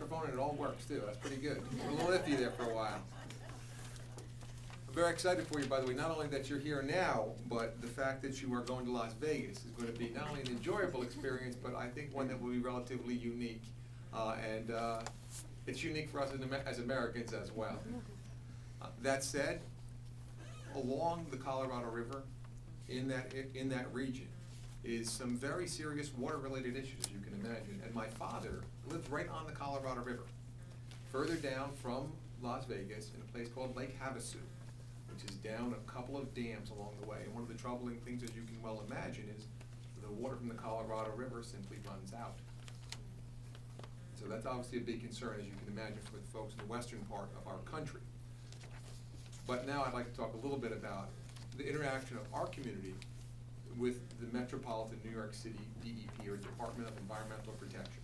microphone and it all works too. That's pretty good. We're a little iffy there for a while. I'm very excited for you, by the way, not only that you're here now, but the fact that you are going to Las Vegas is going to be not only an enjoyable experience, but I think one that will be relatively unique. And it's unique for us as Americans as well. That said, along the Colorado River, in that region, is some very serious water-related issues, as you can imagine. And my father lived right on the Colorado River, further down from Las Vegas in a place called Lake Havasu, which is down a couple of dams along the way. And one of the troubling things, as you can well imagine, is the water from the Colorado River simply runs out. So that's obviously a big concern, as you can imagine, for the folks in the western part of our country. But now I'd like to talk a little bit about the interaction of our community with the Metropolitan New York City DEP, or Department of Environmental Protection.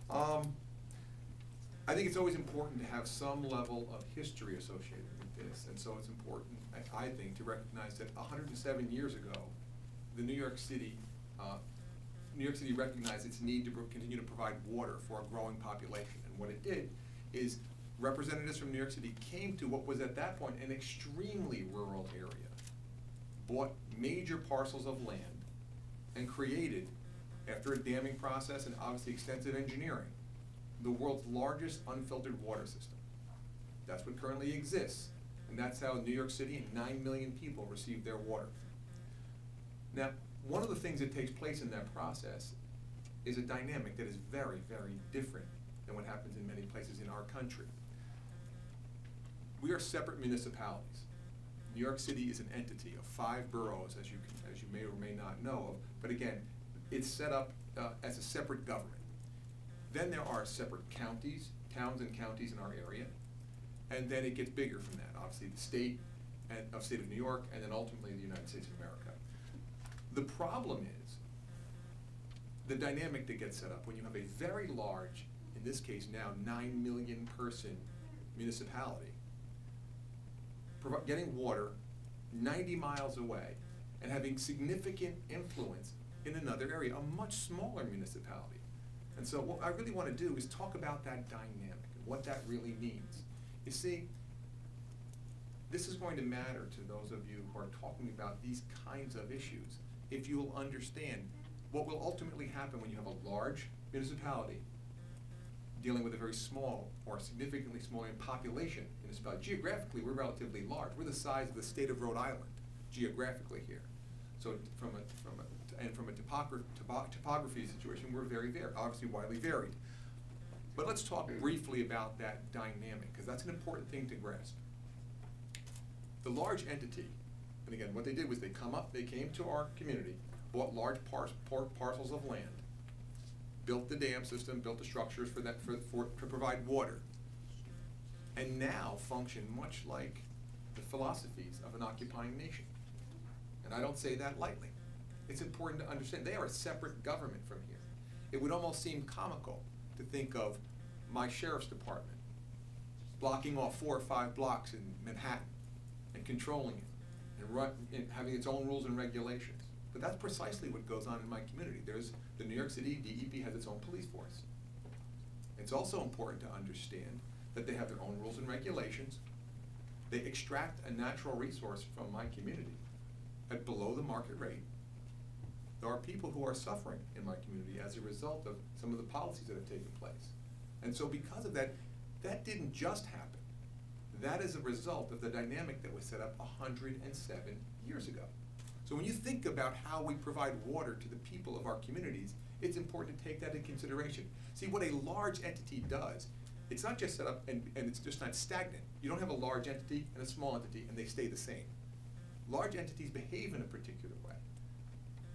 I think it's always important to have some level of history associated with this, and so it's important, I think, to recognize that 107 years ago, the New York City recognized its need to continue to provide water for a growing population. And what it did is representatives from New York City came to what was at that point an extremely rural area, bought major parcels of land, and created, after a damming process and obviously extensive engineering, the world's largest unfiltered water system. That's what currently exists, and that's how New York City and 9 million people receive their water. Now, one of the things that takes place in that process is a dynamic that is very, very different than what happens in many places in our country. We are separate municipalities. New York City is an entity of 5 boroughs, as you may or may not know of, but again, it's set up as a separate government. Then there are separate counties, towns and counties in our area, and then it gets bigger from that. Obviously the state of New York, and then ultimately the United States of America. The problem is the dynamic that gets set up when you have a very large, in this case now 9 million person municipality, getting water 90 miles away and having significant influence in another area, a much smaller municipality. And so what I really want to do is talk about that dynamic and what that really means. You see, this is going to matter to those of you who are talking about these kinds of issues if you will understand what will ultimately happen when you have a large municipality dealing with a very small or significantly smaller in population municipality. Geographically, we're relatively large. We're the size of the state of Rhode Island, geographically here. So from a topography situation, we're very, obviously widely varied. But let's talk briefly about that dynamic, because that's an important thing to grasp. The large entity, and again, what they did was they came to our community, bought large parcels of land, built the dam system, built the structures for that to provide water, and now function much like the philosophies of an occupying nation. And I don't say that lightly. It's important to understand they are a separate government from here. It would almost seem comical to think of my sheriff's department blocking off 4 or 5 blocks in Manhattan and controlling it and having its own rules and regulations. But that's precisely what goes on in my community. There's the New York City DEP has its own police force. It's also important to understand that they have their own rules and regulations. They extract a natural resource from my community at below the market rate. There are people who are suffering in my community as a result of some of the policies that have taken place. And so because of that, that didn't just happen. That is a result of the dynamic that was set up 107 years ago. So when you think about how we provide water to the people of our communities, it's important to take that into consideration. See, what a large entity does, it's not just set up and it's just not stagnant. You don't have a large entity and a small entity and they stay the same. Large entities behave in a particular way.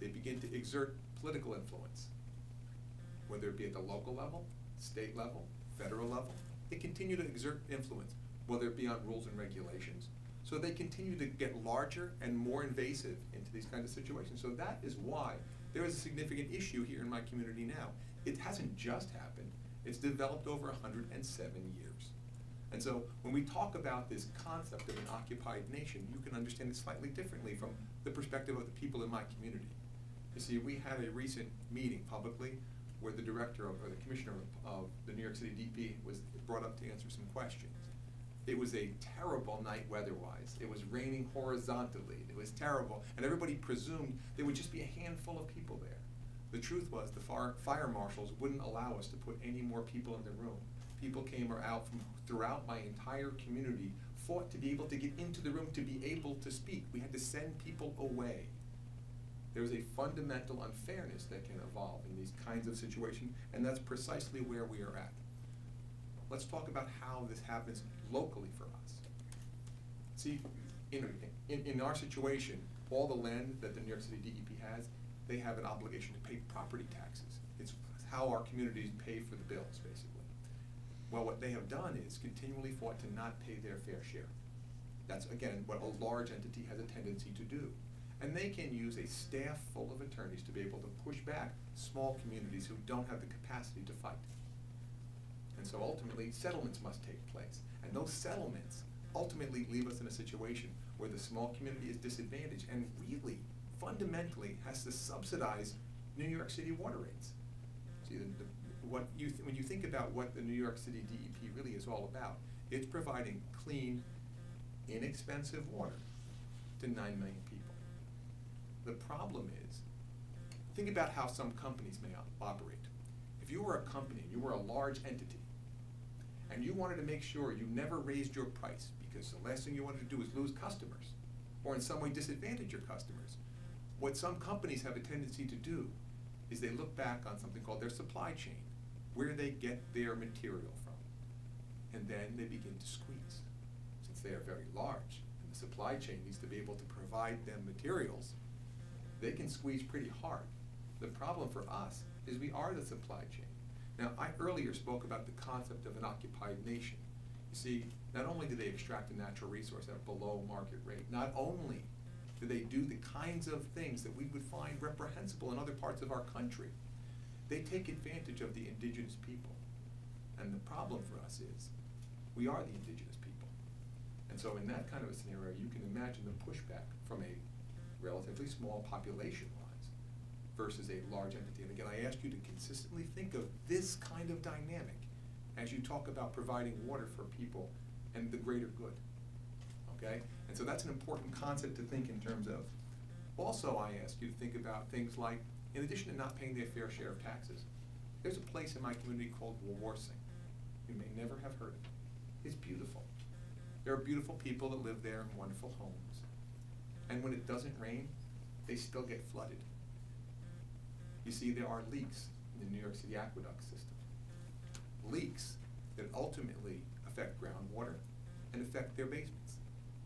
They begin to exert political influence, whether it be at the local level, state level, federal level. They continue to exert influence, whether it be on rules and regulations. So they continue to get larger and more invasive into these kinds of situations. So that is why there is a significant issue here in my community now. It hasn't just happened. It's developed over 107 years. And so when we talk about this concept of an occupied nation, you can understand it slightly differently from the perspective of the people in my community. You see, we had a recent meeting publicly where the director or the commissioner of the New York City DP was brought up to answer some questions. It was a terrible night weather-wise. It was raining horizontally. It was terrible, and everybody presumed there would just be a handful of people there. The truth was the fire marshals wouldn't allow us to put any more people in the room. People came out from throughout my entire community, fought to be able to get into the room to be able to speak. We had to send people away. There's a fundamental unfairness that can evolve in these kinds of situations, and that's precisely where we are at. Let's talk about how this happens locally for us. See, in our situation, all the land that the New York City DEP has, they have an obligation to pay property taxes. It's how our communities pay for the bills, basically. Well, what they have done is continually fought to not pay their fair share. That's, again, what a large entity has a tendency to do. And they can use a staff full of attorneys to be able to push back small communities who don't have the capacity to fight. And so ultimately, settlements must take place. And those settlements ultimately leave us in a situation where the small community is disadvantaged and really, fundamentally, has to subsidize New York City water rates. See, when you think about what the New York City DEP really is all about, it's providing clean, inexpensive water to 9 million people. The problem is, think about how some companies may operate. If you were a company, you were a large entity, and you wanted to make sure you never raised your price, because the last thing you wanted to do is lose customers, or in some way disadvantage your customers, what some companies have a tendency to do is they look back on something called their supply chain, where they get their material from, and then they begin to squeeze. Since they are very large, and the supply chain needs to be able to provide them materials, they can squeeze pretty hard. The problem for us is we are the supply chain. Now, I earlier spoke about the concept of an occupied nation. You see, not only do they extract a natural resource at below market rate, not only do they do the kinds of things that we would find reprehensible in other parts of our country, they take advantage of the indigenous people. And the problem for us is, we are the indigenous people. And so in that kind of a scenario, you can imagine the pushback from a relatively small population-wise versus a large entity. And again, I ask you to consistently think of this kind of dynamic as you talk about providing water for people and the greater good, okay? And so that's an important concept to think in terms of. Also, I ask you to think about things like, in addition to not paying their fair share of taxes, there's a place in my community called Watershed. You may never have heard of it. It's beautiful. There are beautiful people that live there in wonderful homes. And when it doesn't rain, they still get flooded. You see, there are leaks in the New York City aqueduct system. Leaks that ultimately affect groundwater and affect their basements.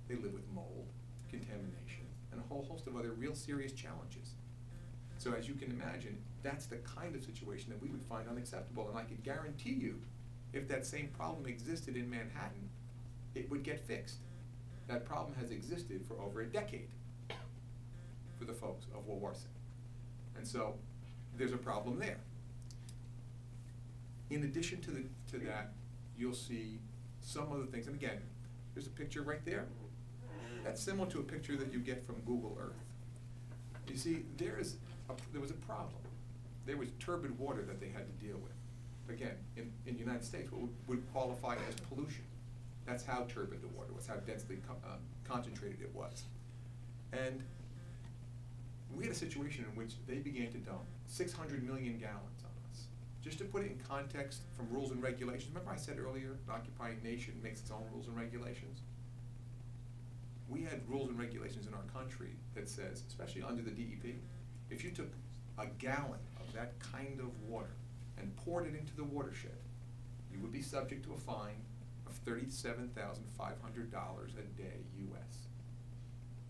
They live with mold, contamination, and a whole host of other real serious challenges. So as you can imagine, that's the kind of situation that we would find unacceptable. And I can guarantee you, if that same problem existed in Manhattan, it would get fixed. That problem has existed for over a decade for the folks of Watershed. And so there's a problem there. In addition to that, you'll see some other things. And again, there's a picture right there. That's similar to a picture that you get from Google Earth. You see, there was a problem. There was turbid water that they had to deal with. Again, in the United States, what would qualify as pollution. That's how turbid the water was, how densely concentrated it was. And we had a situation in which they began to dump 600 million gallons on us. Just to put it in context from rules and regulations, remember I said earlier, an occupying nation makes its own rules and regulations? We had rules and regulations in our country that says, especially under the DEP, if you took a gallon of that kind of water and poured it into the watershed, you would be subject to a fine of $37,500 a day US.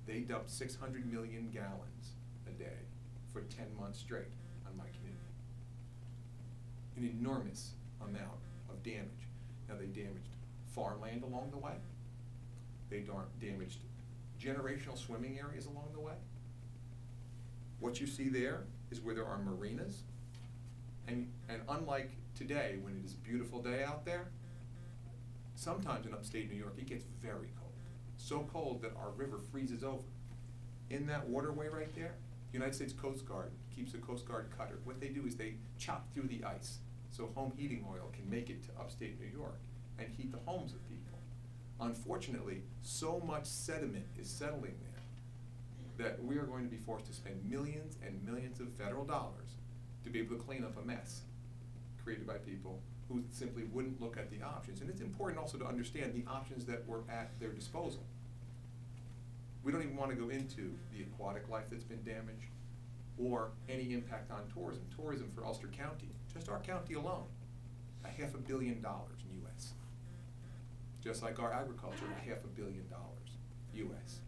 They dumped 600 million gallons a day for 10 months straight on my community. An enormous amount of damage. Now they damaged farmland along the way. They damaged generational swimming areas along the way. What you see there is where there are marinas. And unlike today, when it is a beautiful day out there, sometimes in upstate New York, it gets very cold. So cold that our river freezes over. In that waterway right there, the United States Coast Guard keeps a Coast Guard cutter. What they do is they chop through the ice so home heating oil can make it to upstate New York and heat the homes of people. Unfortunately, so much sediment is settling there that we are going to be forced to spend millions and millions of federal dollars to be able to clean up a mess created by people who simply wouldn't look at the options. And it's important also to understand the options that were at their disposal. We don't even want to go into the aquatic life that's been damaged or any impact on tourism. Tourism for Ulster County, just our county alone, $500 million in US. Just like our agriculture, $500 million US.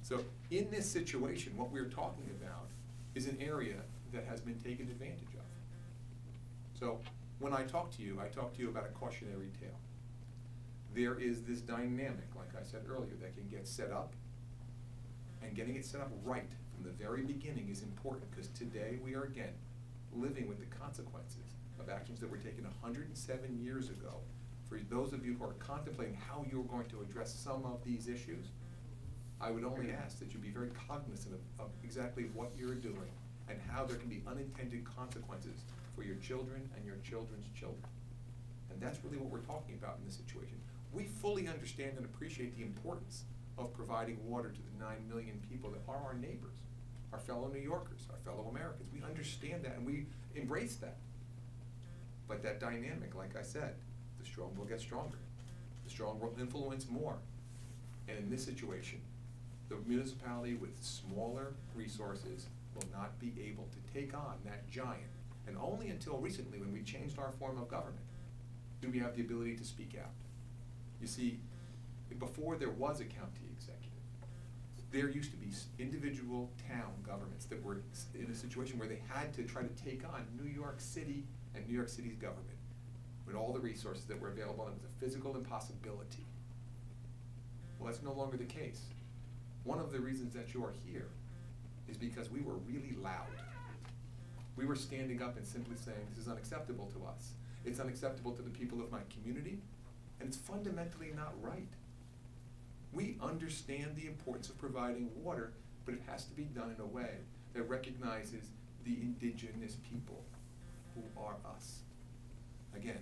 So in this situation, what we're talking about is an area that has been taken advantage of. So when I talk to you about a cautionary tale. There is this dynamic, like I said earlier, that can get set up, and getting it set up right from the very beginning is important, because today we are again living with the consequences of actions that were taken 107 years ago. For those of you who are contemplating how you're going to address some of these issues, I would only ask that you be very cognizant of exactly what you're doing and how there can be unintended consequences for your children and your children's children. And that's really what we're talking about in this situation. We fully understand and appreciate the importance of providing water to the 9 million people that are our neighbors, our fellow New Yorkers, our fellow Americans. We understand that and we embrace that. But that dynamic, like I said, the strong will get stronger. The strong will influence more. And in this situation, the municipality with smaller resources will not be able to take on that giant. And only until recently, when we changed our form of government, do we have the ability to speak out. You see, before there was a county executive, there used to be individual town governments that were in a situation where they had to try to take on New York City and New York City's government with all the resources that were available, and it was a physical impossibility. Well, that's no longer the case. One of the reasons that you are here is because we were really loud. We were standing up and simply saying, this is unacceptable to us. It's unacceptable to the people of my community, and it's fundamentally not right. We understand the importance of providing water, but it has to be done in a way that recognizes the indigenous people who are us. Again,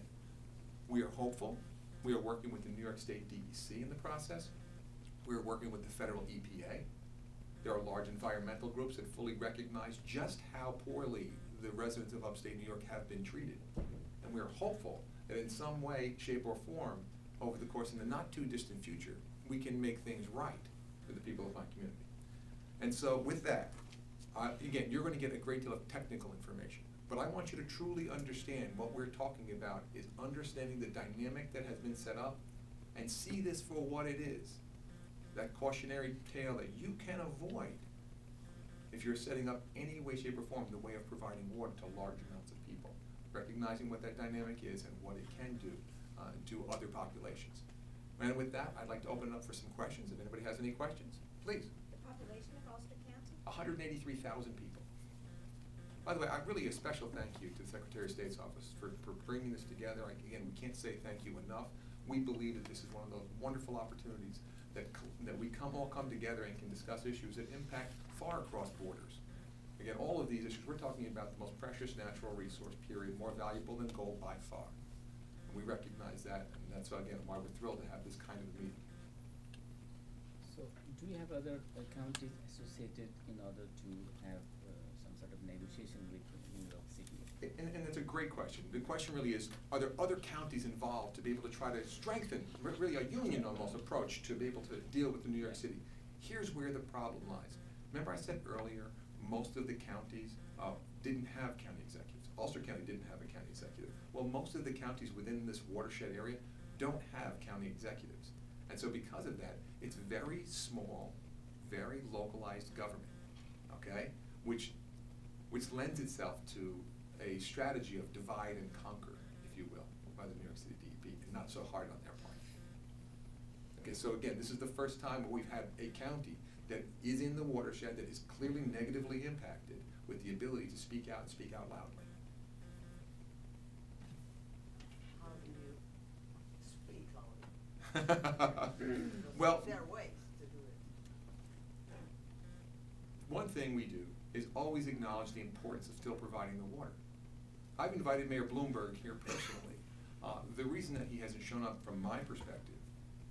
we are hopeful. We are working with the New York State DEC in the process. We are working with the federal EPA. There are large environmental groups that fully recognize just how poorly the residents of upstate New York have been treated. And we are hopeful that in some way, shape, or form, over the course of the not too distant future, we can make things right for the people of my community. And so with that, again, you're going to get a great deal of technical information, but I want you to truly understand what we're talking about is understanding the dynamic that has been set up and see this for what it is. That cautionary tale that you can avoid if you're setting up any way, shape, or form the way of providing water to large amounts of people, recognizing what that dynamic is and what it can do to other populations. And with that, I'd like to open it up for some questions. If anybody has any questions, please. The population of Ulster County? 183,000 people. By the way, really a special thank you to the Secretary of State's office for bringing this together. Again, we can't say thank you enough. We believe that this is one of those wonderful opportunities that we all come together and can discuss issues that impact far across borders. Again, all of these issues, we're talking about the most precious natural resource, period, more valuable than gold by far. And we recognize that, and that's, again, why we're thrilled to have this kind of meeting. So, do you have other counties associated in order to have some sort of negotiation with New York City? And it's a great question. The question really is, are there other counties involved to be able to try to strengthen, really a union almost approach to be able to deal with the New York City? Here's where the problem lies. Remember I said earlier, most of the counties didn't have county executives. Ulster County didn't have a county executive. Well, most of the counties within this watershed area don't have county executives. And so because of that, it's very small, very localized government, okay? Which lends itself to a strategy of divide and conquer, if you will, by the New York City DEP, and not so hard on their part. Okay, so again, this is the first time where we've had a county that is in the watershed that is clearly negatively impacted with the ability to speak out and speak out loudly. How do you speak loudly? Well, there are ways to do it. one thing we do is always acknowledge the importance of still providing the water. I've invited Mayor Bloomberg here personally. The reason that he hasn't shown up from my perspective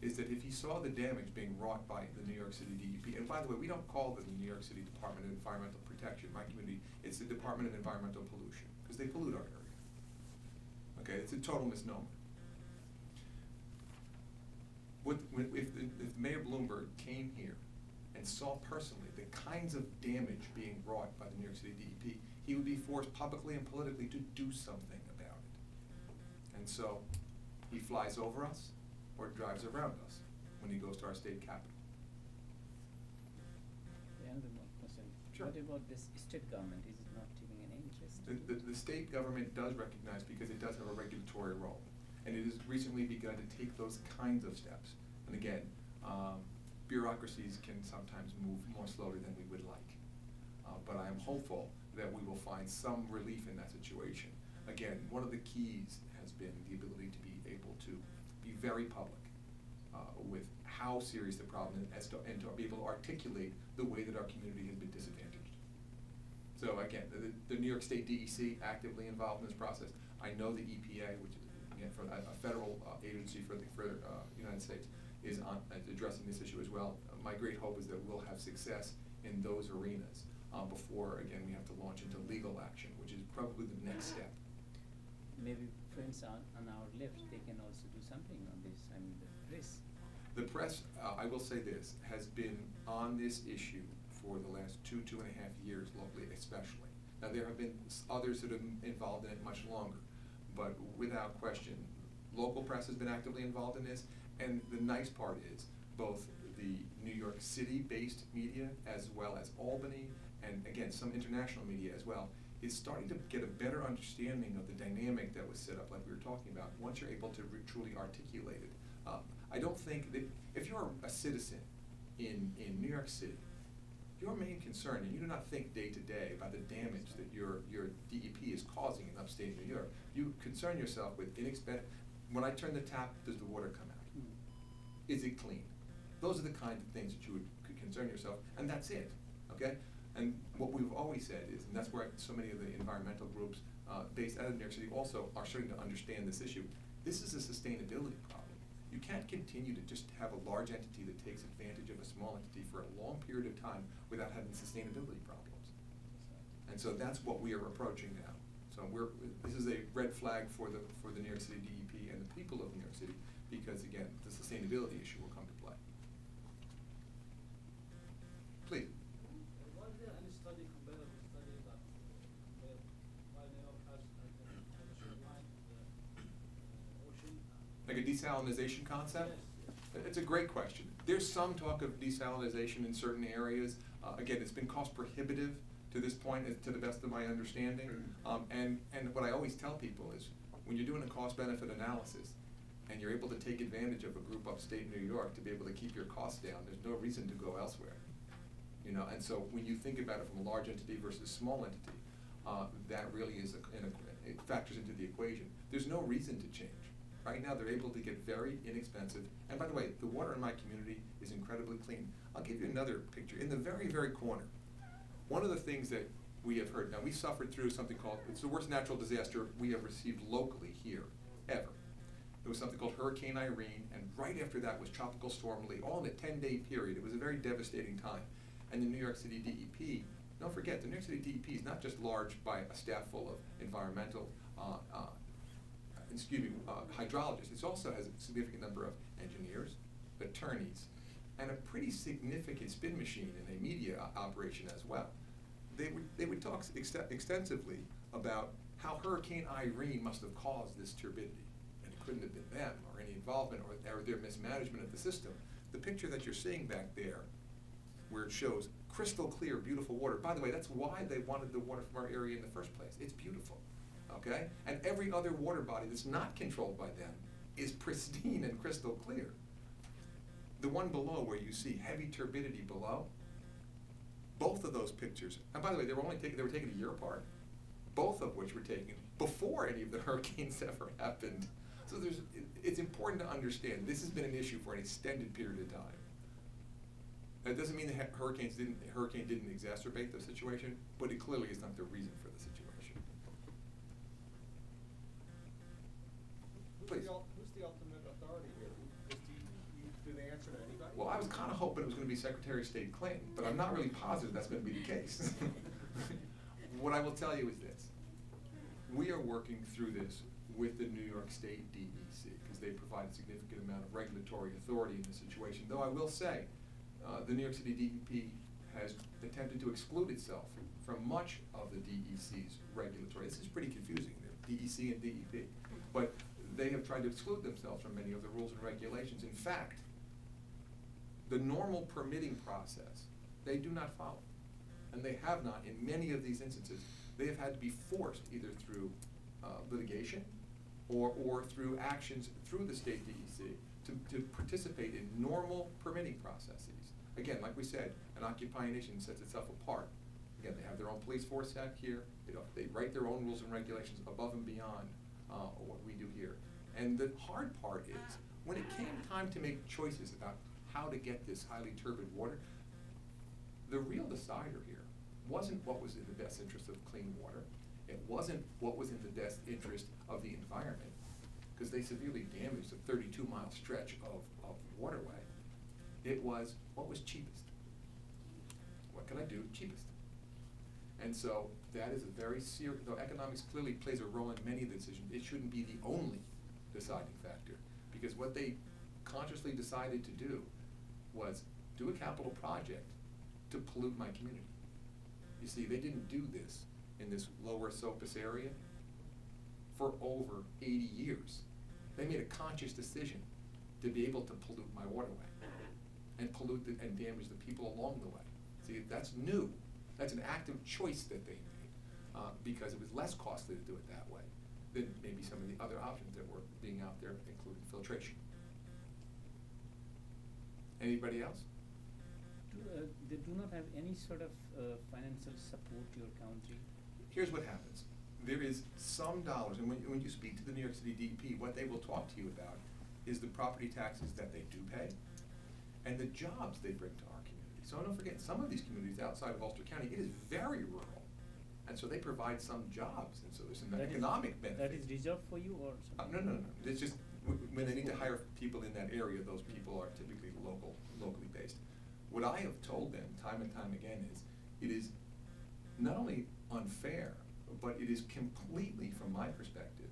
is that if he saw the damage being wrought by the New York City DEP, and by the way, we don't call it the New York City Department of Environmental Protection, my community, it's the Department of Environmental Pollution, because they pollute our area. Okay, it's a total misnomer. If Mayor Bloomberg came here and saw personally the kinds of damage being wrought by the New York City DEP, he would be forced publicly and politically to do something about it. And so he flies over us or drives around us when he goes to our state capital. Another more question. Sure. What about this state government? Is it not taking any interest? The state government does recognize, because it does have a regulatory role, and it has recently begun to take those kinds of steps. And again, bureaucracies can sometimes move more slowly than we would like. But I am hopeful that we will find some relief in that situation. Again, one of the keys has been the ability to be able to be very public with how serious the problem is, and to be able to articulate the way that our community has been disadvantaged. So again, the New York State DEC actively involved in this process. I know the EPA, which is again for a federal agency for the United States, is addressing this issue as well. My great hope is that we'll have success in those arenas before, again, we have to launch into legal action, which is probably the next step. Maybe friends on our left, they can also do something on this. I mean, the press. The press, I will say this, has been on this issue for the last 2.5 years, locally especially. Now there have been others that have been involved in it much longer, but without question, local press has been actively involved in this, and the nice part is both the New York City-based media as well as Albany, and again, some international media as well, is starting to get a better understanding of the dynamic that was set up, like we were talking about, once you're able to truly articulate it. I don't think that, if you're a citizen in New York City, your main concern, and you do not think day to day about the damage that your DEP is causing in upstate New York, you concern yourself with when I turn the tap, does the water come out? Is it clean? Those are the kinds of things that you could concern yourself, and that's it, okay? And what we've always said is, and that's where so many of the environmental groups based out of New York City also are starting to understand this issue. This is a sustainability problem. You can't continue to just have a large entity that takes advantage of a small entity for a long period of time without having sustainability problems. And so that's what we are approaching now. So this is a red flag for the New York City DEP and the people of New York City, because again, the sustainability issue will come to play. Please. Was there any study, comparative study that compared why New York has a shoreline in the ocean? Like a desalinization concept? Yes. It's a great question. There's some talk of desalinization in certain areas. Again, it's been cost prohibitive to this point, to the best of my understanding. And what I always tell people is, when you're doing a cost-benefit analysis, and you're able to take advantage of a group upstate New York to be able to keep your costs down, there's no reason to go elsewhere. You know, and so when you think about it from a large entity versus small entity, that really is it factors into the equation. There's no reason to change. Right now, they're able to get very inexpensive. And by the way, the water in my community is incredibly clean. I'll give you another picture. In the very, very corner, one of the things that we have heard, now we suffered through something called, it's the worst natural disaster we have received locally here, ever. There was something called Hurricane Irene, and right after that was Tropical Storm Lee, all in a 10-day period. It was a very devastating time. And the New York City DEP, don't forget, the New York City DEP is not just large by a staff full of environmental hydrologists. It also has a significant number of engineers, attorneys, and a pretty significant spin machine in a media operation as well. They would talk extensively about how Hurricane Irene must have caused this turbidity, and it couldn't have been them or any involvement or their mismanagement of the system. The picture that you're seeing back there, where it shows crystal clear, beautiful water. By the way, that's why they wanted the water from our area in the first place. It's beautiful. Okay? And every other water body that's not controlled by them is pristine and crystal clear. The one below, where you see heavy turbidity below, both of those pictures, and by the way, they were taken a year apart, both of which were taken before any of the hurricanes ever happened. So it's important to understand this has been an issue for an extended period of time. That doesn't mean the hurricane didn't exacerbate the situation, but it clearly is not the reason for the situation. Please. Who's the ultimate authority here? Do they answer to anybody? Well, I was kind of hoping it was going to be Secretary of State Clinton, but I'm not really positive that's going to be the case. What I will tell you is this. We are working through this with the New York State DEC because they provide a significant amount of regulatory authority in this situation. Though I will say, the New York City DEP has attempted to exclude itself from much of the DEC's regulatory. This is pretty confusing, the DEC and DEP. But they have tried to exclude themselves from many of the rules and regulations. In fact, the normal permitting process, they do not follow. And they have not, in many of these instances, they have had to be forced either through litigation or through actions through the state DEC to participate in normal permitting processes. Again, like we said, an occupying nation sets itself apart. Again, they have their own police force act here. They write their own rules and regulations above and beyond what we do here. And the hard part is, when it came time to make choices about how to get this highly turbid water, the real decider here wasn't what was in the best interest of clean water. It wasn't what was in the best interest of the environment, because they severely damaged a 32-mile stretch of waterway. It was what was cheapest. What can I do cheapest? And so that is a very serious, though economics clearly plays a role in many of the decisions, it shouldn't be the only deciding factor, because what they consciously decided to do was do a capital project to pollute my community. You see, they didn't do this in this lower Sopus area for over 80 years. They made a conscious decision to be able to pollute my waterway and pollute and damage the people along the way. See, that's new. That's an active choice that they made because it was less costly to do it that way than maybe some of the other options that were being out there, including filtration. Anybody else? They do not have any sort of financial support to your county? Here's what happens. There is some dollars, and when you speak to the New York City DEP, what they will talk to you about is the property taxes that they do pay and the jobs they bring to our community. So don't forget, some of these communities outside of Ulster County, it is very rural. And so they provide some jobs, and so there's some economic benefit. That is reserved for you or something? No. It's just, when they need to hire people in that area, those people are typically locally based. What I have told them time and time again is, it is not only unfair, but it is completely, from my perspective,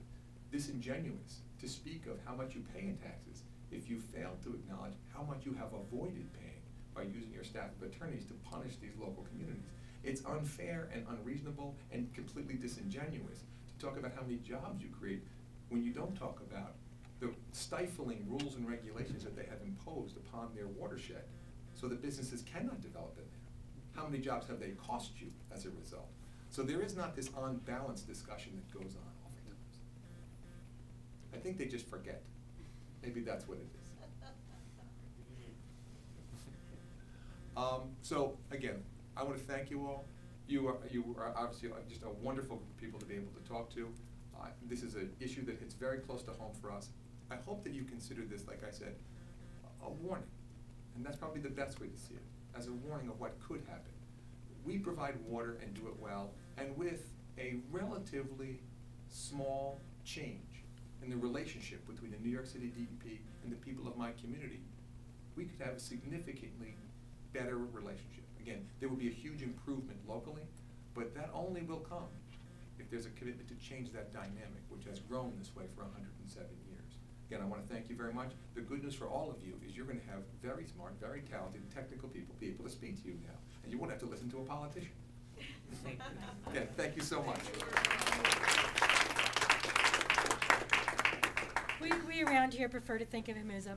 disingenuous to speak of how much you pay in taxes if you fail to acknowledge how much you have avoided paying by using your staff of attorneys to punish these local communities. It's unfair and unreasonable and completely disingenuous to talk about how many jobs you create when you don't talk about the stifling rules and regulations that they have imposed upon their watershed so that businesses cannot develop in there. How many jobs have they cost you as a result? So there is not this unbalanced discussion that goes on oftentimes. I think they just forget. Maybe that's what it is. So again, I want to thank you all. You are obviously just a wonderful group of people to be able to talk to. This is an issue that hits very close to home for us. I hope that you consider this, like I said, a warning. And that's probably the best way to see it, as a warning of what could happen. We provide water and do it well, and with a relatively small change in the relationship between the New York City DEP and the people of my community, we could have a significantly better relationship. Again, there will be a huge improvement locally, but that only will come if there's a commitment to change that dynamic, which has grown this way for 107 years. Again, I want to thank you very much. The good news for all of you is you're going to have very smart, very talented, technical people be able to speak to you now, and you won't have to listen to a politician. Again, thank you so much. We around here prefer to think of him as a